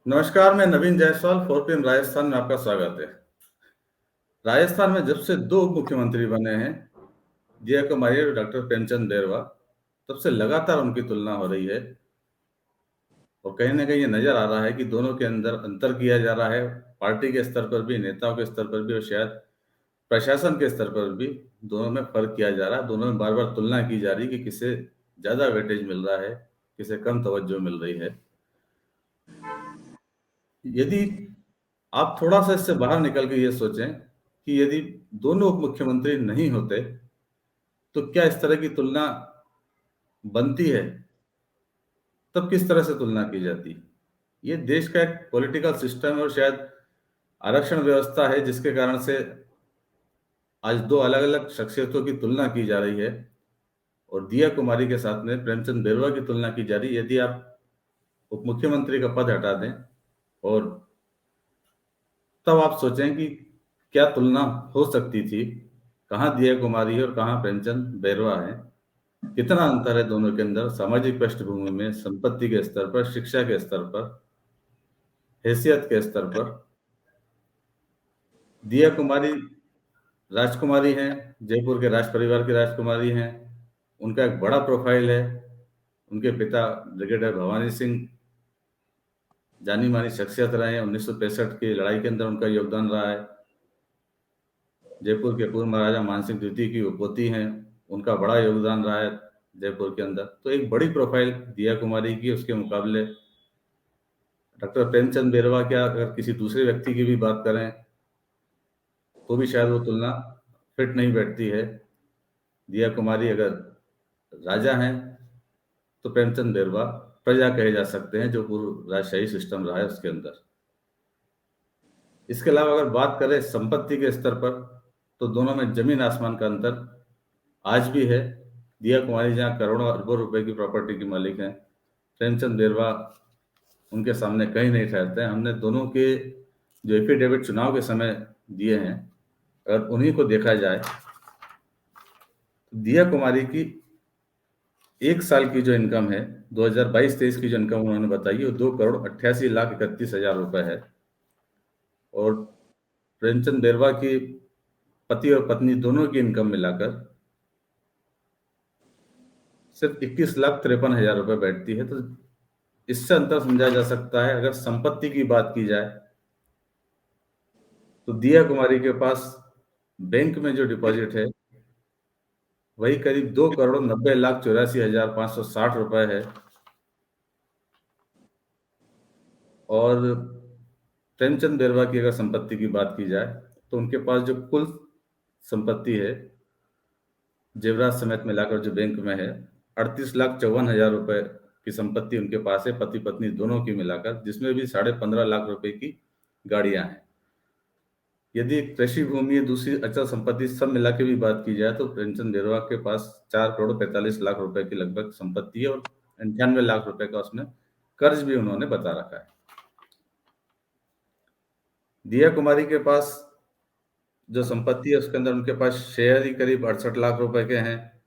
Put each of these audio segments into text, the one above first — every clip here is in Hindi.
नमस्कार, मैं नवीन जायसवाल, 4PM राजस्थान में आपका स्वागत है। राजस्थान में जब से 2 मुख्यमंत्री बने हैं, जय कुमारी और डॉक्टर प्रेमचंद बैरवा, तब से लगातार उनकी तुलना हो रही है और कहीं न कहीं ये नज़र आ रहा है कि दोनों के अंदर अंतर किया जा रहा है, पार्टी के स्तर पर भी, नेताओं के स्तर पर भी और शायद प्रशासन के स्तर पर भी दोनों में फ़र्क किया जा रहा है। दोनों में बार-बार तुलना की जा रही है कि किसे ज़्यादा वेटेज मिल रहा है, किसे कम तवज्जो मिल रही है। यदि आप थोड़ा-सा इससे बाहर निकल के ये सोचें कि यदि दोनों उप मुख्यमंत्री नहीं होते, तो क्या इस तरह की तुलना बनती है? तब किस तरह से तुलना की जाती? ये देश का एक पॉलिटिकल सिस्टम है और शायद आरक्षण व्यवस्था है जिसके कारण से आज 2 अलग-अलग शख्सियतों की तुलना की जा रही है और दिया कुमारी के साथ में प्रेमचंद बैरवा की तुलना की जा रही है। यदि आप उप मुख्यमंत्री का पद हटा दें और तब आप सोचें कि क्या तुलना हो सकती थी? कहाँ दिया कुमारी और कहाँ प्रेमचंद बैरवा हैं? कितना अंतर है दोनों के अंदर सामाजिक पृष्ठभूमि में, संपत्ति के स्तर पर, शिक्षा के स्तर पर, हैसियत के स्तर पर। दिया कुमारी राजकुमारी हैं, जयपुर के राज परिवार की राजकुमारी हैं। उनका एक बड़ा प्रोफाइल है। उनके पिता ब्रिगेडियर भवानी सिंह जानी-मानी शख्सियत रहे हैं। 1965 की लड़ाई के अंदर उनका योगदान रहा है। जयपुर के पूर्व महाराजा मानसिंह द्वितीय की वो पोती हैं। उनका बड़ा योगदान रहा है जयपुर के अंदर। तो एक बड़ी प्रोफाइल दिया कुमारी की उसके मुकाबले डॉक्टर प्रेमचंद बैरवा क्या अगर किसी दूसरे व्यक्ति की भी बात करें, तो भी शायद वो तुलना फिट नहीं बैठती है। दिया कुमारी अगर राजा हैं, तो प्रेमचंद बैरवा प्रजा कहे जा सकते हैं, जो पूर्व राजशाही सिस्टम रहा है उसके अंदर। इसके अलावा अगर बात करें संपत्ति के स्तर पर, तो दोनों में ज़मीन आसमान का अंतर आज भी है। दिया कुमारी जहाँ करोड़ों अरबों रुपए की प्रॉपर्टी की मालिक हैं, प्रेमचंद बैरवा उनके सामने कहीं नहीं ठहरते हैं। हमने दोनों के जो एफिडेविट चुनाव के समय दिए हैं, अगर उन्हीं को देखा जाए, तो दिया कुमारी की 1 साल की जो इनकम है, 2022-23 की जो इनकम उन्होंने बताई है, वो 2,88,31,000 रुपए है और प्रेमचंद बैरवा की पति और पत्नी दोनों की इनकम मिलाकर सिर्फ 21,53,000 रुपए बैठती है। तो इससे अंतर समझा जा सकता है। अगर संपत्ति की बात की जाए, तो दिया कुमारी के पास बैंक में जो डिपॉजिट है, वही करीब 2,90,84,560 रुपए है और प्रेमचंद बैरवा की अगर संपत्ति की बात की जाए, तो उनके पास जो कुल संपत्ति है, जेवरात समेत मिलाकर जो बैंक में है, 38,54,000 रुपए की संपत्ति उनके पास है, पति-पत्नी दोनों की मिलाकर, जिसमें भी 15.5 लाख रुपए की गाड़ियाँ हैं। यदि कृषि भूमि, दूसरी अचल संपत्ति सब मिला के भी बात की जाए, तो प्रेमचंद बैरवा के पास 4,45,00,000 रुपए की लगभग संपत्ति है और 98 लाख रुपए का उसमें कर्ज भी उन्होंने बता रखा है। दिया कुमारी के पास जो संपत्ति है उसके अंदर उनके पास शेयर ही करीब 68 लाख रुपए के हैं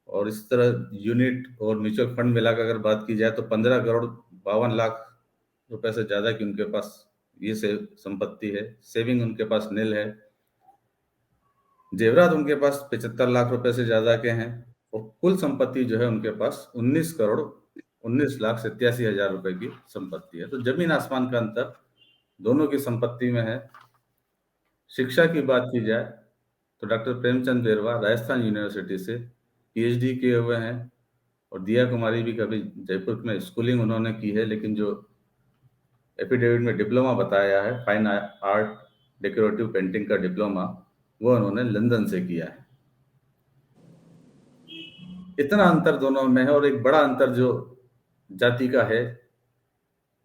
और इस तरह यूनिट और म्यूचुअल फंड मिलाकर अगर बात की जाए तो 15,52,00,000 रुपए से ज्यादा की उनके पास ये से संपत्ति है। सेविंग उनके पास निल है। जेवरात उनके पास 75 लाख रुपए से ज्यादा के हैं और कुल संपत्ति जो है उनके पास 19,19,87,000 रुपए की संपत्ति है। तो जमीन आसमान का अंतर दोनों की संपत्ति में है। शिक्षा की बात की जाए, तो डॉक्टर प्रेमचंद बैरवा राजस्थान यूनिवर्सिटी से पीएचडी किए हुए हैं और दिया कुमारी भी कभी जयपुर में स्कूलिंग उन्होंने की है, लेकिन जो एफिडेविट में डिप्लोमा बताया है, फाइन आर्ट डेकोरेटिव पेंटिंग का डिप्लोमा, वो उन्होंने लंदन से किया है। इतना अंतर दोनों में है और एक बड़ा अंतर जो जाति का है,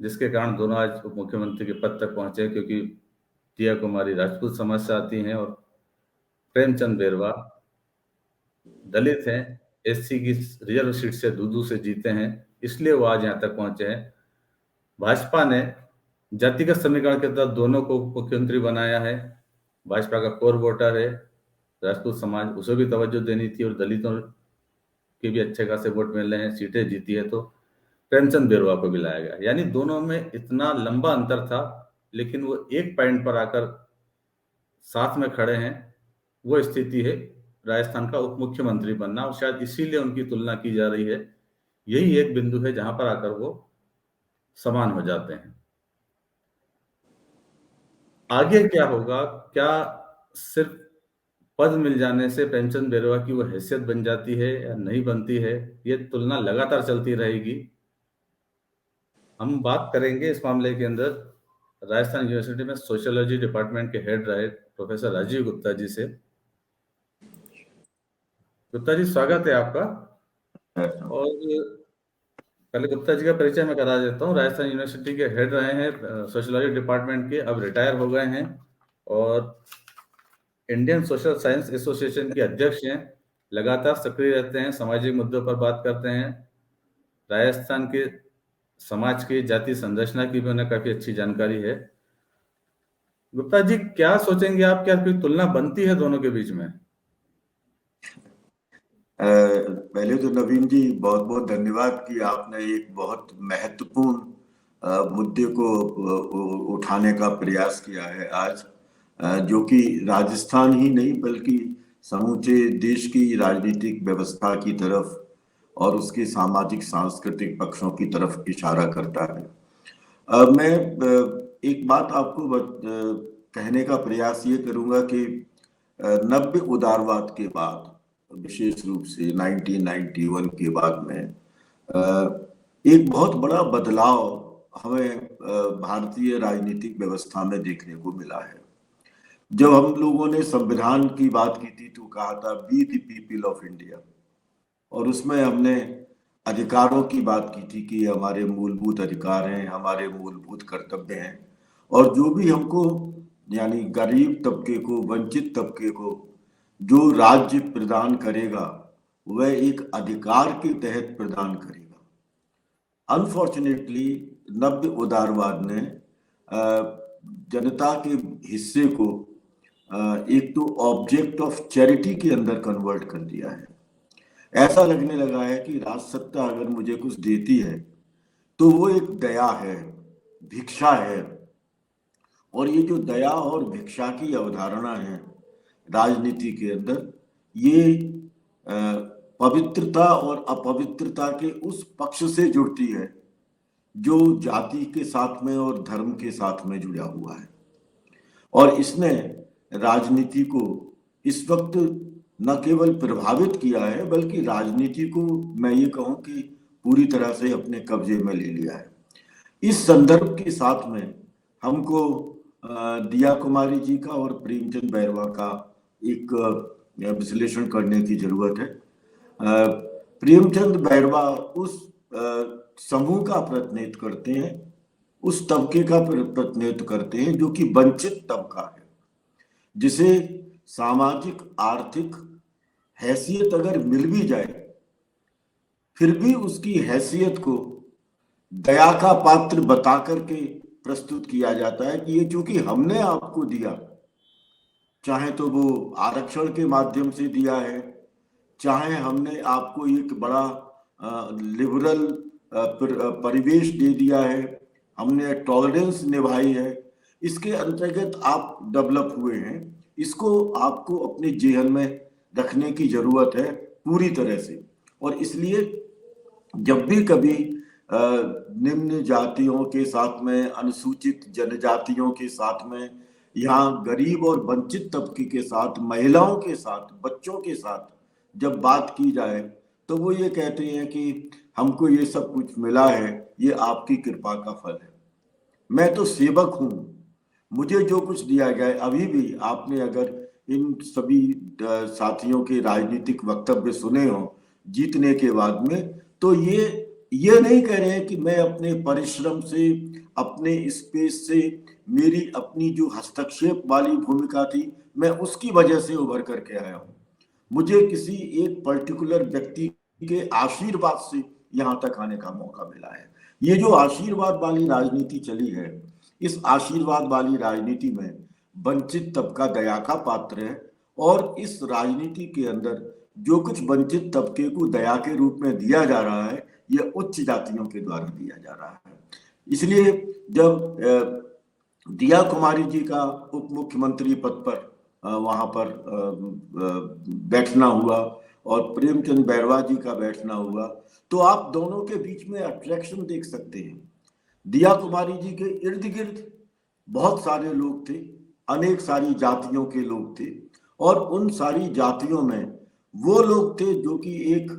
जिसके कारण दोनों आज उप मुख्यमंत्री के पद तक पहुंचे, क्योंकि दिया कुमारी राजपूत समाज से आती हैं और प्रेमचंद बैरवा दलित हैं, एससी की रिजर्व सीट से दूदू से जीते हैं, इसलिए वो आज यहाँ तक पहुंचे हैं। भाजपा ने जातिगत समीकरण के तहत दोनों को मुख्यमंत्री बनाया है। भाजपा का कोर वोटर है राजपूत समाज, उसे भी तवज्जो देनी थी और दलितों के भी अच्छे खासे वोट मिल रहे हैं, सीटें जीती है। तो प्रेमचंद बेरुआ को भी लाया गया। यानी दोनों में इतना लंबा अंतर था, लेकिन वो एक पॉइंट पर आकर साथ में खड़े हैं। वो स्थिति है राजस्थान का उप मुख्यमंत्री बनना, और शायद इसीलिए उनकी तुलना की जा रही है। यही एक बिंदु है जहां पर आकर वो समान हो जाते हैं। आगे क्या होगा? क्या सिर्फ पद मिल जाने से प्रेमचंद बेरुआ की वो हैसियत बन जाती है या नहीं बनती है? ये तुलना लगातार चलती रहेगी। हम बात करेंगे इस मामले के अंदर राजस्थान यूनिवर्सिटी में सोशियोलॉजी डिपार्टमेंट के हेड रहे प्रोफेसर राजीव गुप्ता जी से। गुप्ता जी, स्वागत है आपका। और पहले गुप्ता जी का परिचय मैं करा देता हूँ। राजस्थान यूनिवर्सिटी के हेड रहे हैं सोशियोलॉजी डिपार्टमेंट के, अब रिटायर हो गए हैं, और इंडियन सोशल साइंस एसोसिएशन के अध्यक्ष हैं। लगातार सक्रिय रहते हैं, सामाजिक मुद्दों पर बात करते हैं। राजस्थान के समाज की जाति संरचना की भी उन्हें काफी अच्छी जानकारी है। गुप्ता जी, क्या सोचेंगे आप, क्या कोई तुलना बनती है दोनों के बीच में? पहले तो नवीन जी बहुत बहुत धन्यवाद कि आपने एक बहुत महत्वपूर्ण मुद्दे को उठाने का प्रयास किया है आज, जो कि राजस्थान ही नहीं बल्कि समूचे देश की राजनीतिक व्यवस्था की तरफ और उसके सामाजिक सांस्कृतिक पक्षों की तरफ इशारा करता है। मैं एक बात आपको कहने का प्रयास ये करूंगा कि नब्बे उदारवाद के बाद, विशेष रूप से 1991 के बाद में एक बहुत बड़ा बदलाव हमें भारतीय राजनीतिक व्यवस्था में देखने को मिला है। जब हम लोगों ने संविधान की बात की थी तो कहा था we the people of India, और उसमें हमने अधिकारों की बात की थी कि हमारे मूलभूत अधिकार हैं, हमारे मूलभूत कर्तव्य हैं, और जो भी हमको यानी गरीब तबके को, वंचित तबके को जो राज्य प्रदान करेगा वह एक अधिकार के तहत प्रदान करेगा। अनफॉर्चुनेटली नब्बे उदारवाद ने जनता के हिस्से को एक तो ऑब्जेक्ट ऑफ चैरिटी के अंदर कन्वर्ट कर दिया है। ऐसा लगने लगा है कि राज सत्ता अगर मुझे कुछ देती है तो वो एक दया है, भिक्षा है। और ये जो दया और भिक्षा की अवधारणा है राजनीति के अंदर, ये पवित्रता और अपवित्रता के उस पक्ष से जुड़ती है जो जाति के साथ में और धर्म के साथ में जुड़ा हुआ है। और इसने राजनीति को इस वक्त न केवल प्रभावित किया है बल्कि राजनीति को मैं ये कहूं कि पूरी तरह से अपने कब्जे में ले लिया है। इस संदर्भ के साथ में हमको दिया कुमारी जी का और प्रेमचंद बैरवा का एक विश्लेषण करने की जरूरत है। प्रेमचंद बैरवा उस समूह का प्रतिनिधित्व करते हैं, उस तबके का प्रतिनिधित्व करते हैं जो कि वंचित तबका है, जिसे सामाजिक आर्थिक हैसियत अगर मिल भी जाए फिर भी उसकी हैसियत को दया का पात्र बता करके प्रस्तुत किया जाता है कि ये चूंकि हमने आपको दिया, चाहे तो वो आरक्षण के माध्यम से दिया है, चाहे हमने आपको एक बड़ा लिबरल परिवेश दे दिया है, हमने टॉलरेंस निभाई है, इसके अंतर्गत आप डेवलप हुए हैं, इसको आपको अपने जेहन में रखने की जरूरत है पूरी तरह से। और इसलिए जब भी कभी निम्न जातियों के साथ में, अनुसूचित जनजातियों के साथ में, यहाँ गरीब और वंचित तबके के साथ, महिलाओं के साथ, बच्चों के साथ जब बात की जाए तो वो ये कहते हैं कि हमको ये सब कुछ मिला है, ये आपकी कृपा का फल है। मैं तो सेवक हूँ, मुझे जो कुछ दिया गया। अभी भी आपने अगर इन सभी साथियों के राजनीतिक वक्तव्य सुने हो जीतने के बाद में, तो ये नहीं कह रहे हैं कि मैं अपने परिश्रम से, अपने स्पेस से, मेरी अपनी जो हस्तक्षेप वाली भूमिका थी, मैं उसकी वजह से उभर करके आया हूँ। मुझे किसी एक पर्टिकुलर व्यक्ति के आशीर्वाद से यहाँ तक आने का मौका मिला है। ये जो आशीर्वाद वाली राजनीति चली है, इस आशीर्वाद वाली राजनीति में वंचित तबका दया का पात्र है, और इस राजनीति के अंदर जो कुछ वंचित तबके को दया के रूप में दिया जा रहा है, ये उच्च जातियों के द्वारा दिया जा रहा है। इसलिए जब दिया कुमारी जी का उप मुख्यमंत्री पद पर वहां पर बैठना हुआ और प्रेमचंद बैरवा जी का बैठना हुआ, तो आप दोनों के बीच में अट्रैक्शन देख सकते हैं। दिया कुमारी जी के इर्द गिर्द बहुत सारे लोग थे, अनेक सारी जातियों के लोग थे, और उन सारी जातियों में वो लोग थे जो कि एक,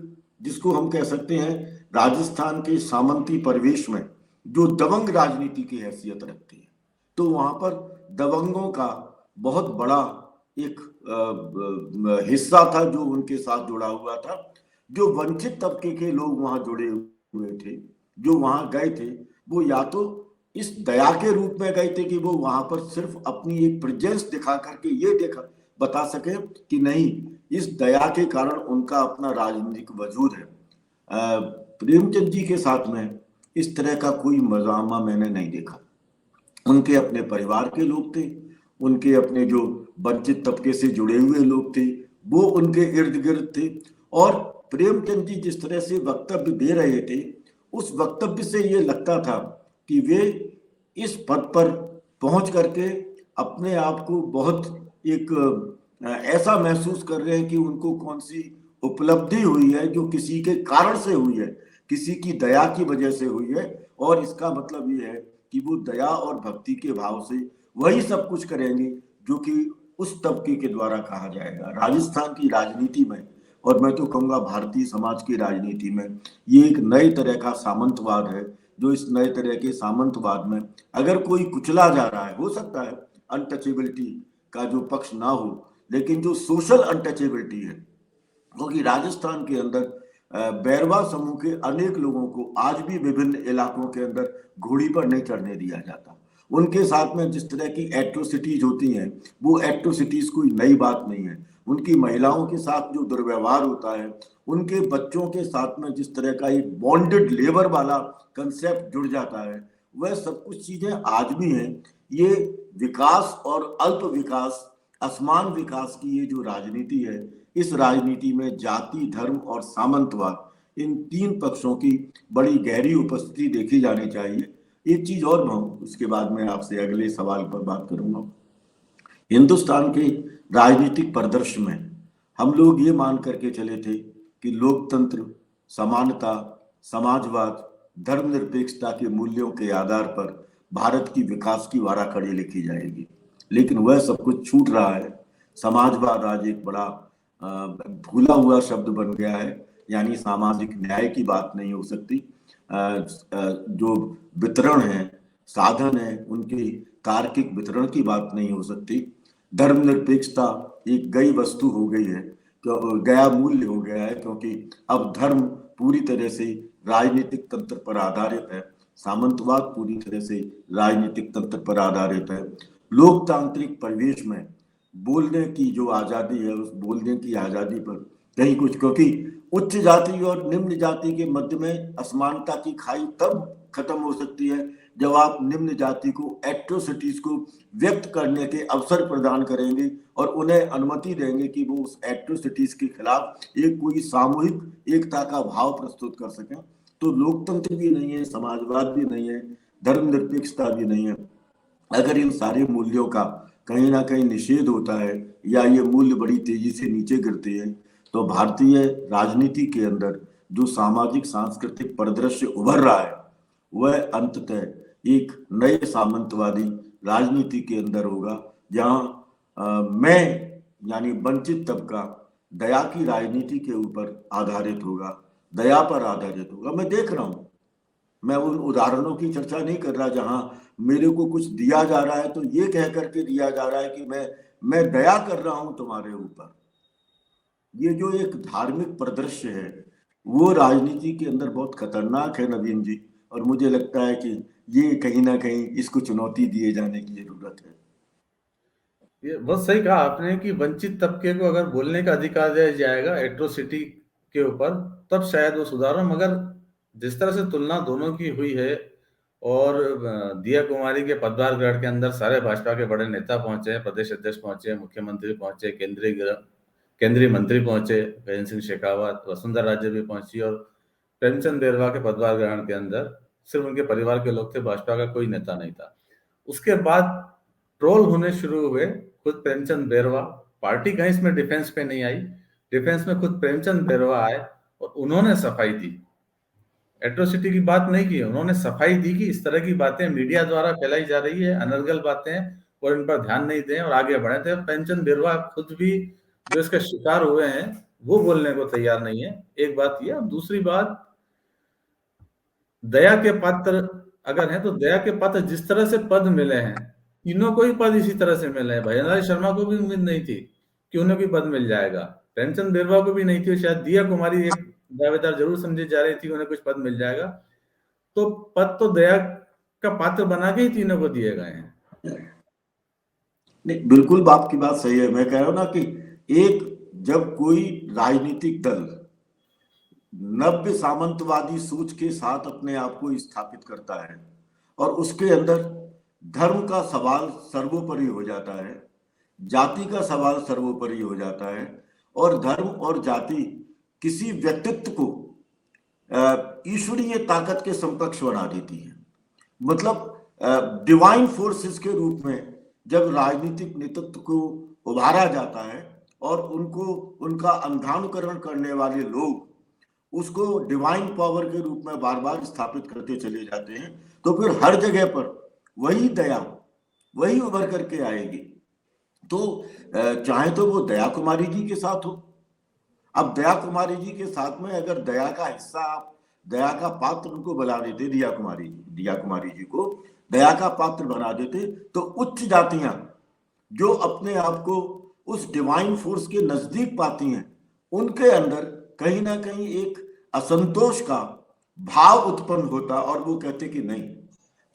जिसको हम कह सकते हैं राजस्थान के सामंती परिवेश में जो दबंग राजनीति की हैसियत रखते हैं। तो वहां पर दबंगों का बहुत बड़ा एक हिस्सा था जो उनके साथ जुड़ा हुआ था। जो वंचित तबके के लोग वहां जुड़े हुए थे, जो वहां गए थे, वो या तो इस दया के रूप में गए थे कि वो वहां पर सिर्फ अपनी एक प्रेजेंस दिखा करके ये देखा बता सके कि नहीं, इस दया के कारण उनका अपना राजनीतिक वजूद है। प्रेमचंद जी के साथ में इस तरह का कोई मजामा मैंने नहीं देखा। उनके अपने परिवार के लोग थे, उनके अपने जो वंचित तबके से जुड़े हुए लोग थे वो उनके इर्द गिर्द थे, और प्रेमचंद जी जिस तरह से वक्तव्य दे रहे थे उस वक्तव्य से ये लगता था कि वे इस पद पर पहुंच करके अपने आप को बहुत एक ऐसा महसूस कर रहे हैं कि उनको कौन सी उपलब्धि हुई है जो किसी के कारण से हुई है, किसी की दया की वजह से हुई है। और इसका मतलब ये है कि वो दया और भक्ति के भाव से वही सब कुछ करेंगे जो कि उस तबके के द्वारा कहा जाएगा। राजस्थान की राजनीति में, और मैं तो कहूँगा भारतीय समाज की राजनीति में, ये एक नए तरह का सामंतवाद है। जो इस नए तरह के सामंतवाद में अगर कोई कुचला जा रहा है, हो सकता है अनटचेबिलिटी का जो पक्ष ना हो, लेकिन जो सोशल अनटचेबिलिटी है, क्योंकि राजस्थान के अंदर बैरवा समूह के अनेक लोगों को आज भी विभिन्न इलाकों के अंदर घोड़ी पर नहीं चढ़ने दिया जाता। उनके साथ में जिस तरह की एट्रोसिटीज होती हैं, वो एट्रोसिटीज कोई नई बात नहीं है। उनकी महिलाओं के साथ जो दुर्व्यवहार होता है, उनके बच्चों के साथ में जिस तरह का एक बॉन्डेड लेबर वाला कंसेप्ट जुड़ जाता है, वह सब कुछ चीजें आज भी हैं। ये विकास और अल्प विकास, असमान विकास की ये जो राजनीति है, इस राजनीति में जाति, धर्म और सामंतवाद, इन तीन पक्षों की बड़ी गहरी उपस्थिति देखी जानी चाहिए। एक चीज और मैं, उसके बाद में आपसे अगले सवाल पर बात करूंगा। हिंदुस्तान के राजनीतिक परिदृश्य में हम लोग ये मान करके चले थे कि लोकतंत्र, समानता, समाजवाद, धर्मनिरपेक्षता के मूल्यों के आधार पर भारत की विकास की वाराखड़ी लिखी जाएगी, लेकिन वह सब कुछ छूट रहा है। समाजवाद आज एक बड़ा भूला हुआ शब्द बन गया है, यानी सामाजिक न्याय की बात नहीं हो सकती। जो वितरण है, साधन है, उनकी तार्किक वितरण की बात नहीं हो सकती। धर्मनिरपेक्षता एक गई वस्तु हो गई है, तो गया मूल्य हो गया है, क्योंकि अब धर्म पूरी तरह से राजनीतिक तंत्र पर आधारित है, सामंतवाद पूरी तरह से राजनीतिक तंत्र पर आधारित है। लोकतांत्रिक परिवेश में बोलने की जो आजादी है, उस बोलने की आजादी पर कहीं कुछ, क्योंकि उच्च जाति और निम्न जाति के मध्य में असमानता की खाई तब खत्म हो सकती है जब आप निम्न जाति को एट्रोसिटीज को व्यक्त करने के अवसर प्रदान करेंगे और उन्हें अनुमति देंगे कि वो उस एट्रोसिटीज के खिलाफ एक कोई सामूहिक एकता का भाव प्रस्तुत कर सकें। तो लोकतंत्र भी नहीं है, समाजवाद भी नहीं है, धर्मनिरपेक्षता भी नहीं है। अगर इन सारे मूल्यों का कहीं ना कहीं निषेध होता है या ये मूल्य बड़ी तेजी से नीचे गिरते हैं, तो भारतीय राजनीति के अंदर जो सामाजिक सांस्कृतिक परिदृश्य उभर रहा है, वह अंततः एक नए सामंतवादी राजनीति के अंदर होगा, जहां मैं यानी वंचित तबका दया की राजनीति के ऊपर आधारित होगा, दया पर आधारित होगा। मैं देख रहा हूं, मैं उन उदाहरणों की चर्चा नहीं कर रहा जहां मेरे को कुछ दिया जा रहा है तो ये कह करके दिया जा रहा है कि मैं दया कर रहा हूं तुम्हारे ऊपर। ये जो एक धार्मिक परिदृश्य है, वो राजनीति के अंदर बहुत खतरनाक है नवीन जी, और मुझे लगता है कि ये कहीं ना कहीं इसको चुनौती दिए जाने की जरूरत है। ये बहुत सही कहा आपने कि वंचित तबके को अगर बोलने का अधिकार दिया जाएगा एट्रोसिटी के ऊपर, तब शायद वो सुधार हो। मगर जिस तरह से तुलना दोनों की हुई है, और दिया कुमारी के पदभार ग्रहण के अंदर सारे भाजपा के बड़े नेता पहुंचे हैं, प्रदेश अध्यक्ष पहुंचे, मुख्यमंत्री पहुंचे, केंद्रीय मंत्री पहुंचे, गजेंद्र सिंह शेखावत, वसुंधरा राजे भी पहुंची, और प्रेमचंद बेरवा के पदभार ग्रहण के अंदर सिर्फ उनके परिवार के लोग थे, भाजपा का कोई नेता नहीं था। उसके बाद ट्रोल होने शुरू हुए खुद प्रेमचंद बेरवा, पार्टी कहीं इसमें डिफेंस पे नहीं आई, डिफेंस में खुद प्रेमचंद बेरवा आए और उन्होंने सफाई दी, एट्रोसिटी की बात नहीं की, उन्होंने सफाई दी कि इस तरह की बातें मीडिया द्वारा फैलाई जा रही है, अनर्गल बातें, और इन पर ध्यान नहीं दें और आगे बढ़े थे। प्रेमचंद बेरवा खुद भी जो इसका शिकार हुए हैं वो बोलने को तैयार नहीं है। एक बात ये, दूसरी बात, दया के पात्र अगर हैं तो दया के पात्र जिस तरह से पद मिले हैं, तीनों को ही पद इसी तरह से मिले हैं। भजनलाल शर्मा को भी उम्मीद नहीं थी कि उन्हें भी पद मिल जाएगा, प्रेमचंद बेरवा को भी नहीं थी, शायद दिया कुमारी एक दावेदार जरूर समझी जा रही थी उन्हें कुछ पद मिल जाएगा। तो पद तो दया का पात्र बना के ही तीनों को दिए गए हैं। नहीं, बिल्कुल आपकी बात सही है। मैं कह रहा हूं ना कि एक जब कोई राजनीतिक दल नव्य सामंतवादी सोच के साथ अपने आप को स्थापित करता है और उसके अंदर धर्म का सवाल सर्वोपरि हो जाता है, जाति का सवाल सर्वोपरि हो जाता है, और धर्म और जाति किसी व्यक्तित्व को ईश्वरीय ताकत के समकक्ष बना देती है। मतलब डिवाइन फोर्सेस के रूप में जब राजनीतिक नेतृत्व को उभारा जाता है और उनको उनका अंधानुकरण करने वाले लोग उसको डिवाइन पावर के रूप में बार बार स्थापित करते चले जाते हैं, तो फिर हर जगह पर वही दया वही उभर करके आएगी। तो चाहे तो वो दया कुमारी जी के साथ हो, अब दया कुमारी जी के साथ में अगर दया का हिस्सा, आप दया का पात्र उनको बना देते, दिया कुमारी जी को दया का पात्र बना देते, तो उच्च जातियां जो अपने आप को उस डिवाइन फोर्स के नजदीक पाती हैं, उनके अंदर कहीं ना कहीं एक असंतोष का भाव उत्पन्न होता और वो कहते कि नहीं,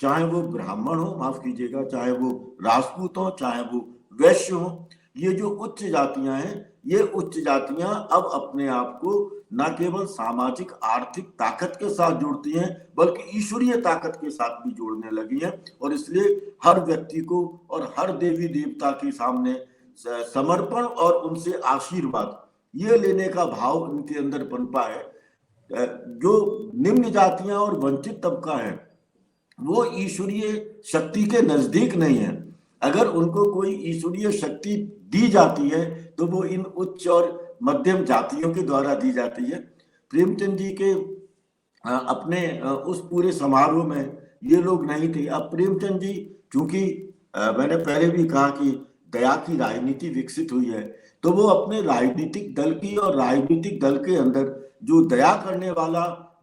चाहे वो ब्राह्मण हो, माफ कीजिएगा, चाहे वो राजपूत हो, चाहे वो वैश्य हो, ये जो उच्च जातियां हैं, ये उच्च जातियां अब अपने आप को न केवल सामाजिक आर्थिक ताकत के साथ जोड़ती हैं बल्कि ईश्वरीय ताकत के साथ भी जोड़ने लगी हैं, और इसलिए हर व्यक्ति को और हर देवी देवता के सामने समर्पण और उनसे आशीर्वाद ये लेने का भाव उनके अंदर पनपा है। जो निम्न जातियां और वंचित तबका है वो ईश्वरीय शक्ति के नजदीक नहीं है। अगर उनको कोई ईश्वरीय शक्ति दी जाती है तो वो इन उच्च और मध्यम जातियों के द्वारा दी जाती है। प्रेमचंद जी के अपने उस पूरे समारोह में ये लोग नहीं थे। अब प्रेमचंद जी, चूंकि मैंने पहले भी कहा कि दया की राजनीति विकसित हुई है, तो वो अपने राजनीतिक दल की और राजनीतिक दल के अंदर जो दया करने वाला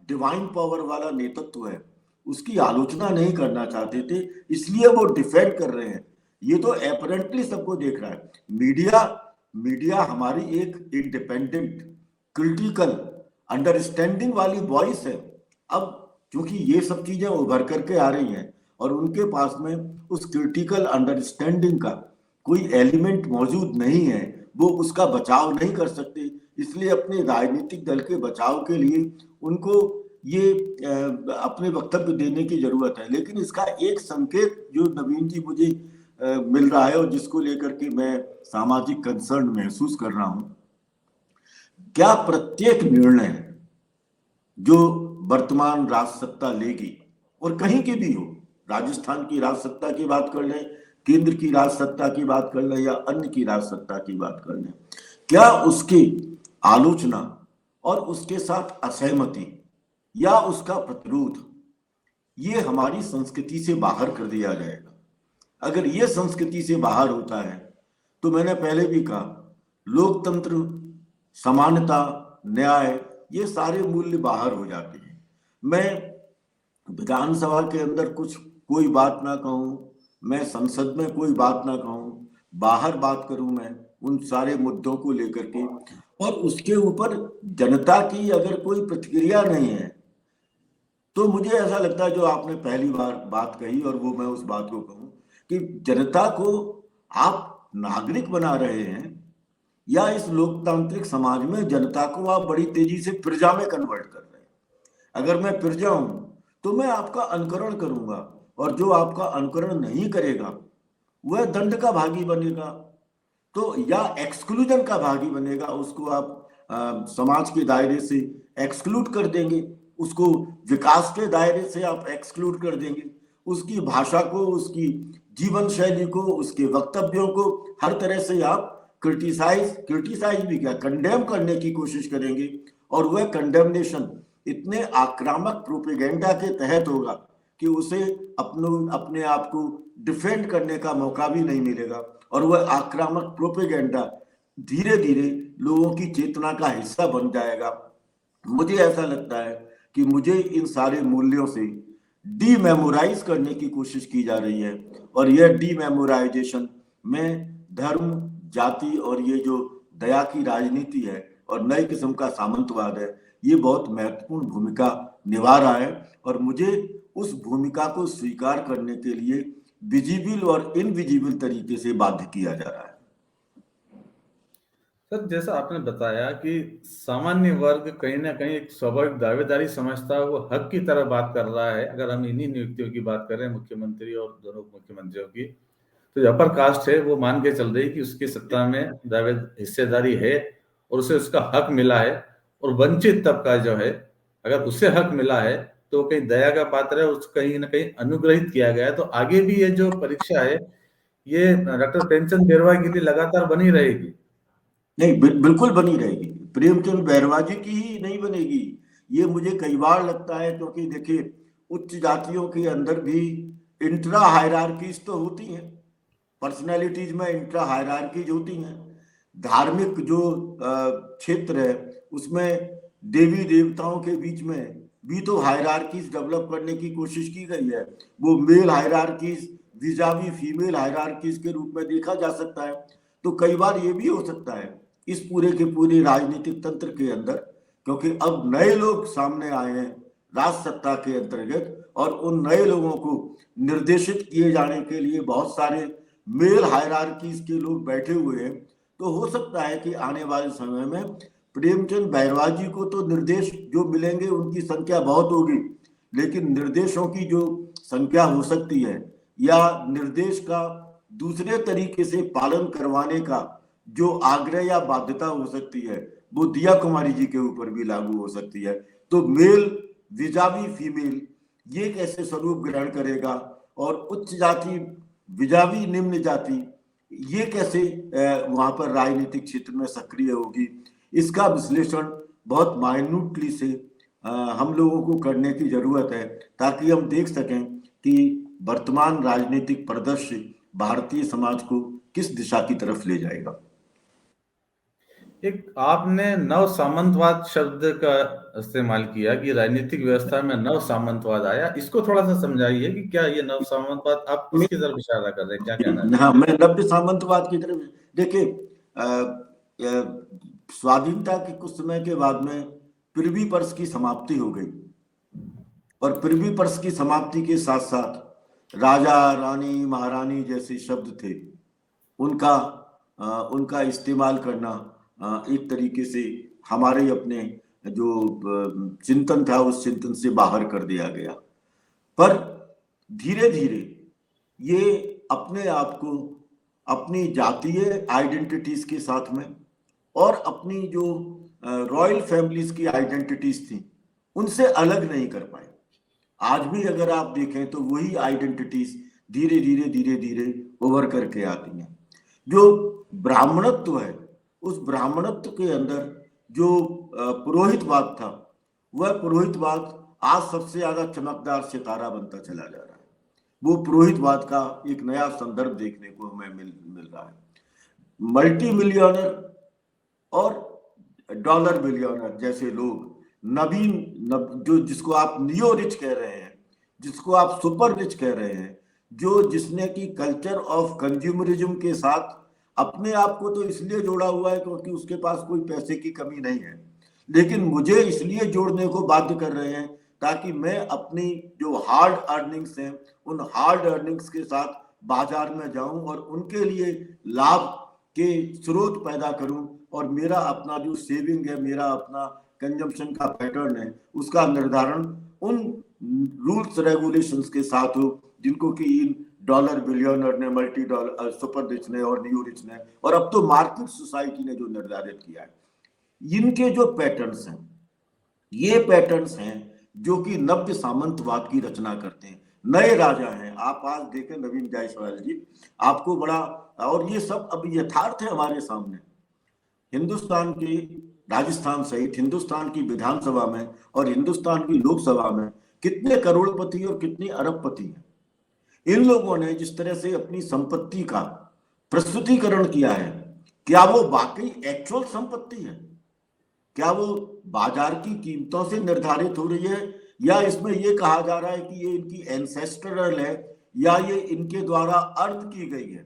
डिवाइन पावर वाला नेतृत्व है उसकी आलोचना नहीं करना चाहते थे, इसलिए वो डिफेंड कर रहे हैं। ये तो एपरेंटली सबको देख रहा है। मीडिया हमारी एक इंडिपेंडेंट क्रिटिकल अंडरस्टैंडिंग वाली वॉइस है। अब क्योंकि ये सब चीजें उभर करके आ रही हैं और उनके पास में उस क्रिटिकल अंडरस्टैंडिंग का कोई एलिमेंट मौजूद नहीं है, वो उसका बचाव नहीं कर सकते, इसलिए अपने राजनीतिक दल के बचाव के लिए उनको ये अपने वक्तव्य देने की जरूरत है। लेकिन इसका एक संकेत जो नवीन जी मुझे मिल रहा है और जिसको लेकर के मैं सामाजिक कंसर्न महसूस कर रहा हूं, क्या प्रत्येक निर्णय जो वर्तमान राजसत्ता लेगी, और कहीं की भी हो, राजस्थान की राजसत्ता की बात कर लें, केंद्र की राजसत्ता की बात कर लें या अन्य की राजसत्ता की बात कर लें, क्या उसकी आलोचना और उसके साथ असहमति या उसका प्रतिरोध ये हमारी संस्कृति से बाहर कर दिया जाएगा। अगर ये संस्कृति से बाहर होता है तो मैंने पहले भी कहा, लोकतंत्र, समानता, न्याय, ये सारे मूल्य बाहर हो जाते हैं। मैं विधानसभा के अंदर कोई बात ना कहूं, मैं संसद में कोई बात ना कहूं, बाहर बात करूं मैं उन सारे मुद्दों को लेकर के, और उसके ऊपर जनता की अगर कोई प्रतिक्रिया नहीं है तो मुझे ऐसा लगता है, जो आपने पहली बार बात कही और वो मैं उस बात को कहूं कि जनता को आप नागरिक बना रहे हैं या इस लोकतांत्रिक समाज में जनता को आप बड़ी तेजी से प्रजा में कन्वर्ट कर रहे हैं। अगर मैं प्रजा हूं तो मैं आपका अनुकरण करूंगा, और जो आपका अनुकरण नहीं करेगा वह दंड का भागी बनेगा, तो या एक्सक्लूजन का भागी बनेगा, उसको आप समाज के दायरे से एक्सक्लूड कर देंगे। उसको विकास के दायरे से आप एक्सक्लूड कर देंगे, उसकी भाषा को, उसकी जीवन शैली को, उसके वक्तव्यों को हर तरह से आप क्रिटिसाइज भी क्या, कंडेम करने की कोशिश करेंगे, और वह कंडेमनेशन इतने आक्रामक प्रोपेगेंडा के तहत होगा कि उसे अपने आप को डिफेंड करने का मौका भी नहीं मिलेगा, और वह आक्रामक प्रोपेगेंडा धीरे धीरे लोगों की चेतना का हिस्सा बन जाएगा। मुझे ऐसा लगता है कि मुझे इन सारे मूल्यों से डीमेमोराइज करने की कोशिश की जा रही है, और यह डीमेमोराइजेशन में धर्म, जाति और ये जो दया की राजनीति है और नए किस्म का सामंतवाद है, ये बहुत महत्वपूर्ण भूमिका निभा रहा है, और मुझे उस भूमिका को स्वीकार करने के लिए विजिबल और इनविजिबल तरीके से बाध्य किया जा रहा है। सर, जैसा आपने बताया कि सामान्य वर्ग कहीं ना कहीं एक स्वाभाविक दावेदारी समझता है, वो हक की तरह बात कर रहा है। अगर हम इन्हीं नियुक्तियों की बात करें, मुख्यमंत्री और दोनों मुख्यमंत्रियों की, तो जो अपर कास्ट है वो मान के चल रही कि उसकी सत्ता में दावे हिस्सेदारी है और उसे उसका हक मिला है, और वंचित तबका जो है, अगर उसे हक मिला है तो कहीं दया का पात्र है, उसको कहीं ना कहीं अनुग्रहित किया गया है। तो आगे भी ये जो परीक्षा है, ये डॉक्टर प्रेमचंद बैरवा के लिए लगातार बनी रहेगी। नहीं, बिल्कुल बनी रहेगी। प्रेमचंद बैरवा जी की ही नहीं बनेगी, ये मुझे कई बार लगता है, क्योंकि देखिए उच्च जातियों के अंदर भी इंट्रा हायरार्कीज तो होती हैं, पर्सनैलिटीज में इंट्रा हायरार्कीज होती हैं। धार्मिक जो क्षेत्र है उसमें देवी देवताओं के बीच में भी तो हायरार्कीज डेवलप करने की कोशिश की गई है। वो मेल हायरार्कीज विजावी फीमेल हायरार्कीज के रूप में देखा जा सकता है। तो कई बार ये भी हो सकता है इस पूरे के पूरे राजनीतिक तंत्र के अंदर, क्योंकि अब नए लोग सामने आए हैं राज सत्ता के अंतर्गत, और उन नए लोगों को निर्देशित किए जाने के लिए बहुत सारे मेल हायरार्कीज के लोग बैठे हुए हैं। तो हो सकता है कि आने वाले समय में प्रेमचंद बैरवा जी को तो निर्देश जो मिलेंगे उनकी संख्या बहुत होगी, लेकिन निर्देशों की जो संख्या हो सकती है या निर्देश का दूसरे तरीके से पालन करवाने का जो आग्रह या बाध्यता हो सकती है, वो दिया कुमारी जी के ऊपर भी लागू हो सकती है। तो मेल विजावी फीमेल ये कैसे स्वरूप ग्रहण करेगा, और उच्च जाति विजावी निम्न जाति ये कैसे वहां पर राजनीतिक क्षेत्र में सक्रिय होगी, इसका विश्लेषण बहुत माइन्यूटली से हम लोगों को करने की जरूरत है, ताकि हम देख सकें कि वर्तमान राजनीतिक परिदृश्य भारतीय समाज को किस दिशा की तरफ ले जाएगा। एक आपने नव सामंतवाद शब्द का इस्तेमाल किया कि राजनीतिक व्यवस्था में नव सामंतवाद आया, इसको थोड़ा सा समझाइए कि क्या ये नव सामंतवाद आप किसकी तरफ इशारा कर रहे हैं, क्या कहना है? हाँ, मैं नव्य सामंतवाद की तरफ देखिए, स्वाधीनता के कुछ समय के बाद में पृथ्वी पर्स की समाप्ति हो गई, और पृथ्वी पर्स की समाप्ति के साथ साथ राजा रानी महारानी जैसे शब्द थे उनका इस्तेमाल करना एक तरीके से हमारे अपने जो चिंतन था उस चिंतन से बाहर कर दिया गया। पर धीरे धीरे ये अपने आप को अपनी जातीय आइडेंटिटीज के साथ में और अपनी जो रॉयल फैमिलीज की आइडेंटिटीज थी उनसे अलग नहीं कर पाए। आज भी अगर आप देखें तो वही आइडेंटिटीज धीरे धीरे धीरे धीरे उभर करके आती हैं। जो ब्राह्मणत्व है, उस ब्राह्मणत्व के अंदर जो पुरोहितवाद था, वह पुरोहितवाद आज सबसे ज्यादा चमकदार सितारा बनता चला जा रहा है। वो पुरोहितवाद का एक नया संदर्भ देखने को हमें मिल रहा है। मल्टी मिलियनर और डॉलर बिलियनर जैसे लोग जो जिसको आप नियो रिच कह रहे हैं, जिसको आप सुपर रिच कह रहे हैं, जिसने की कल्चर ऑफ कंज्यूमरिज्म के साथ अपने आप को तो इसलिए जोड़ा हुआ है क्योंकि उसके पास कोई पैसे की कमी नहीं है, लेकिन मुझे इसलिए जोड़ने को बाध्य कर रहे हैं ताकि मैं अपनी जो हार्ड अर्निंग्स हैं उन हार्ड अर्निंग्स के साथ बाजार में जाऊं और उनके लिए लाभ के स्रोत पैदा करूं, और मेरा अपना जो सेविंग है, मेरा अपना कंजम्पशन का पैटर्न है, उसका निर्धारण उन रूल्स रेगुलेशंस के साथ हो जिनको कि इन डॉलर बिलियनर ने, मल्टी डॉलर सुपर रिच ने और न्यू रिच ने और अब तो मार्केट सोसाइटी ने जो निर्धारित किया है। इनके जो पैटर्न्स हैं, ये पैटर्न्स हैं जो कि नव्य सामंतवाद की रचना करते हैं, नए राजा हैं। आप आज देखें नवीन जायसवाल जी, आपको बड़ा, और ये सब अब यथार्थ है हमारे सामने। हिंदुस्तान की, राजस्थान सहित हिंदुस्तान की विधानसभा में और हिंदुस्तान की लोकसभा में कितने करोड़पति और कितने अरबपति हैं। इन लोगों ने जिस तरह से अपनी संपत्ति का प्रस्तुतिकरण किया है, क्या वो वाकई एक्चुअल संपत्ति है? क्या वो बाजार की कीमतों से निर्धारित हो रही है, या इसमें ये कहा जा रहा है कि ये इनकी एंसेस्ट्रल है, या ये इनके द्वारा अर्थ की गई है?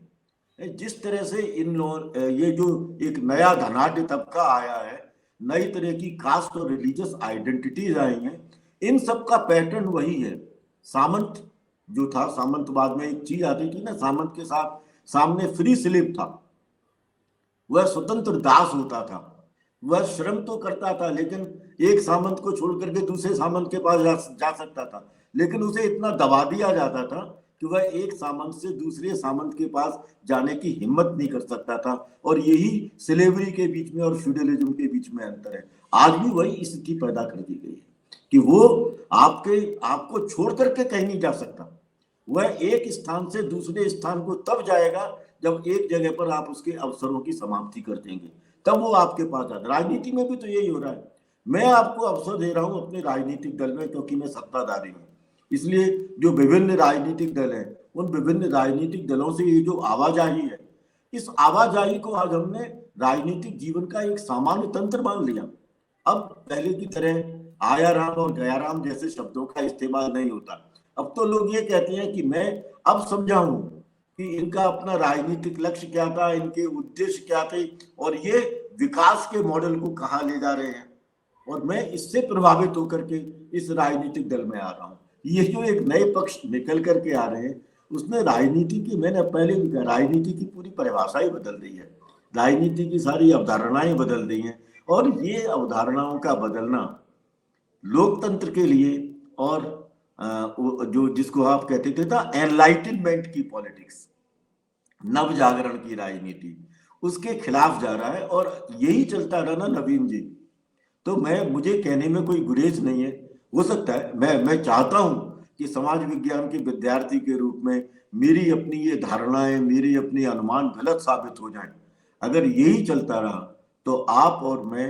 जिस तरह से इन लोग, ये जो एक नया धनाढ्य तबका आया है, नई तरह की कास्ट और रिलीजियस आइडेंटिटीज आई हैं, इन सब का पैटर्न वही है। सामंत जो था, सामंतवाद में एक चीज आती थी ना, सामंत के साथ सामने फ्री स्लिप था, वह स्वतंत्र दास होता था। वह श्रम तो करता था, लेकिन एक सामंत को छोड़ करके दूसरे सामंत के पास जा सकता था, लेकिन उसे इतना दबा दिया जाता था कि वह एक सामंत से दूसरे सामंत के पास जाने की हिम्मत नहीं कर सकता था। और यही स्लेवरी के बीच में और फ्यूडलिज्म के बीच में अंतर है। आज भी वही स्थिति पैदा कर दी गई है कि वो आपको छोड़ करके कहीं नहीं जा सकता। वह एक स्थान से दूसरे स्थान को तब जाएगा जब एक जगह पर आप उसके अवसरों की समाप्ति कर देंगे, तब वो आपके पास आता। राजनीति में भी तो यही हो रहा है। मैं आपको अवसर दे रहा हूं अपने राजनीतिक दल में, क्योंकि मैं सत्ताधारी हूं, इसलिए जो विभिन्न राजनीतिक दल हैं, उन विभिन्न राजनीतिक दलों से ये जो आवाजाही है, इस आवाजाही को आज हमने राजनीतिक जीवन का एक सामान्य तंत्र मान लिया। अब पहले की तरह आया राम और गया राम जैसे शब्दों का इस्तेमाल नहीं होता। अब तो लोग ये कहते हैं कि मैं अब समझा हूं कि इनका अपना राजनीतिक लक्ष्य क्या था, इनके उद्देश्य क्या थे, और ये विकास के मॉडल को कहां ले जा रहे हैं। और मैं इससे प्रभावित होकर के इस राजनीतिक दल में आ रहा हूं। ये जो एक नए पक्ष निकल करके आ रहे हैं, उसने राजनीति की, मैंने पहले भी कहा, राजनीति की पूरी परिभाषा ही बदल दी है। राजनीति की सारी अवधारणाएं बदल दी हैं, और ये अवधारणाओं का बदलना लोकतंत्र के लिए, और जो जिसको आप कहते थे ना एनलाइटनमेंट की पॉलिटिक्स, नव जागरण की राजनीति, उसके खिलाफ जा रहा है। और यही चलता रहा ना नवीन जी, तो मुझे कहने में कोई गुरेज नहीं है। हो सकता है, मैं चाहता हूं कि समाज विज्ञान के विद्यार्थी के रूप में मेरी अपनी ये धारणाएं, मेरी अपनी अनुमान गलत साबित हो जाएं। अगर यही चलता रहा तो आप और मैं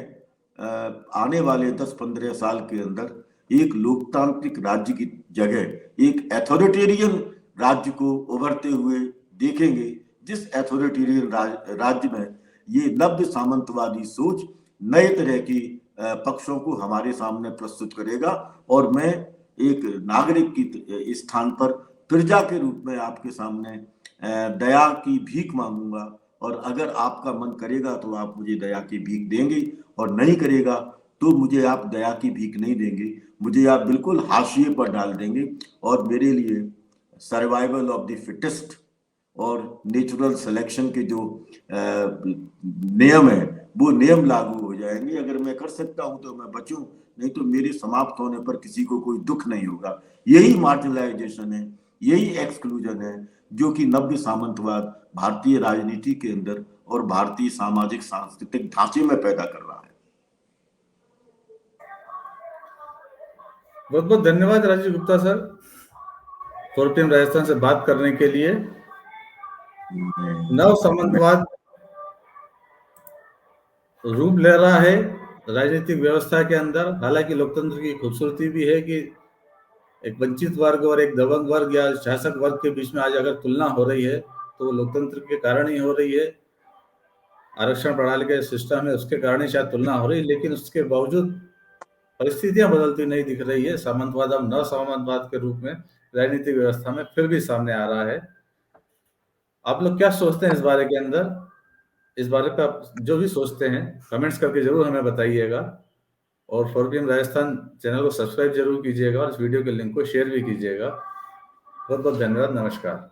आने वाले 10-15 साल के अंदर एक लोकतांत्रिक राज्य की जगह एक अथॉरिटेरियन राज्य को उभरते हुए देखेंगे, जिस अथॉरिटेरियन राज्य में ये नव्य सामंतवादी सोच नए तरह की पक्षों को हमारे सामने प्रस्तुत करेगा। और मैं एक नागरिक की स्थान पर प्रजा के रूप में आपके सामने दया की भीख मांगूंगा, और अगर आपका मन करेगा तो आप मुझे दया की भीख देंगे, और नहीं करेगा तो मुझे आप दया की भीख नहीं देंगे, मुझे आप बिल्कुल हाशिए पर डाल देंगे, और मेरे लिए सर्वाइवल ऑफ द फिटेस्ट और नेचुरल सिलेक्शन के जो नियम है वो नियम लागू हो जाएंगे। अगर मैं कर सकता हूं तो मैं बचूं, नहीं तो मेरे समाप्त होने पर किसी को कोई दुख नहीं होगा। यही मार्जिनलाइजेशन है, यही एक्सक्लूजन है, जो कि नव्य सामंतवाद भारतीय राजनीति के अंदर और भारतीय सामाजिक सांस्कृतिक ढांचे में पैदा कर रहा है। बहुत बहुत धन्यवाद राजीव गुप्ता सर, 4PM राजस्थान से बात करने के लिए। नव सामंतवाद रूप ले रहा है राजनीतिक व्यवस्था के अंदर। हालांकि लोकतंत्र की खूबसूरती भी है कि एक वंचित वर्ग और एक दबंग वर्ग या शासक वर्ग के बीच में आज अगर तुलना हो रही है तो वो लोकतंत्र के कारण ही हो रही है, आरक्षण प्रणाली के सिस्टम है उसके कारण ही शायद तुलना हो रही है। लेकिन उसके बावजूद परिस्थितियां बदलती नहीं दिख रही है। सामंतवाद अब नव सामंतवाद के रूप में राजनीतिक व्यवस्था में फिर भी सामने आ रहा है। आप लोग क्या सोचते हैं इस बारे के अंदर? इस बारे पे आप जो भी सोचते हैं कमेंट्स करके जरूर हमें बताइएगा, और 4PM राजस्थान चैनल को सब्सक्राइब जरूर कीजिएगा, और इस वीडियो के लिंक को शेयर भी कीजिएगा। बहुत बहुत धन्यवाद, नमस्कार।